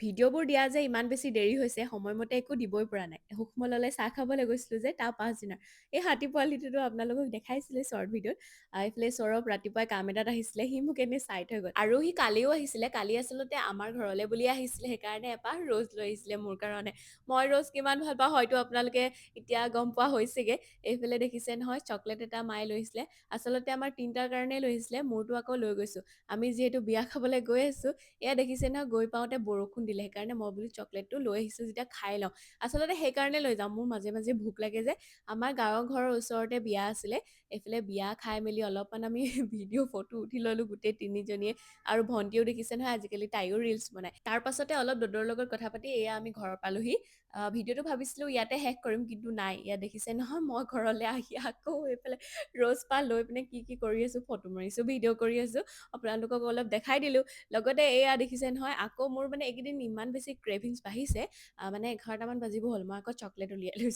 ভিডিঅ'বোৰ দিয়া যে ইমান বেছি দেৰি হৈছে, সময়মতে একো দিবই পৰা নাই। সুখমললৈ চাহ খাবলৈ গৈছিলোঁ যে তাৰ পাছদিনা। এই হাতী পোৱালিটোতো আপোনালোকক দেখাইছিলে শ্বৰ্ট ভিডিঅ'ত। এইফালে সৌৰভ ৰাতিপুৱাই কাম এটাত আহিছিলে, সি মোক এনেই চাই থৈ গ'ল। আৰু সি কালিও আহিছিলে, কালি আচলতে আমাৰ ঘৰলৈ বুলি আহিছিলে, সেইকাৰণে এপাহ ৰ'জ লৈ আহিছিলে মোৰ কাৰণে। মই ৰ'জ কিমান ভাল পাওঁ হয়তো আপোনালোকে এতিয়া গম পোৱা হৈছেগে। এইফালে দেখিছে নহয় চকলেট এটা মায়ে লৈ আহিছিলে। আচলতে আমাৰ ৩টাৰ কাৰণেই লৈ আহিছিলে, মোৰতো আকৌ লৈ গৈছোঁ। আমি যিহেতু বিয়া খাবলৈ গৈ আছোঁ, এয়া দেখিছে নহয় গৈ পাওঁতে বৰষুণ দিলে, সেইকাৰণে মই বোলো চকলেটটো লৈ আহিছোঁ যেতিয়া খাই লওঁ। আচলতে সেইকাৰণে লৈ যাওঁ, মোৰ মাজে মাজে ভোক লাগে যে। আমাৰ গাঁৱৰ ঘৰৰ ওচৰতে বিয়া আছিলে, এইফালে বিয়া খাই মেলি অলপমান আমি ভিডিঅ' ফটো উঠি ল'লোঁ গোটেই তিনিজনীয়ে। আৰু ভণ্টিও দেখিছে নহয় আজিকালি তাইও ৰিলচ বনায়। তাৰ পাছতে অলপ দদৰ লগত কথা পাতি এয়া আমি ঘৰ পালোহি। ভিডিঅ'টো ভাবিছিলোঁ ইয়াতে শেষ কৰিম, কিন্তু নাই। ইয়াত দেখিছে নহয় মই ঘৰলৈ আহি আকৌ এইফালে ৰ'জ পাহ লৈ পিনে কি কি কৰি আছোঁ, ফটো মাৰিছোঁ, ভিডিঅ' কৰি আছোঁ। আপোনালোকক অলপ দেখাই দিলোঁ। লগতে এয়া দেখিছে নহয় আকৌ মোৰ মানে এইকেইদিন ইমান বেছি ক্ৰেভিংছ বাঢ়িছে, মানে 11টামান বাজিব হ'ল, মই আকৌ চকলেট উলিয়াই লৈছোঁ।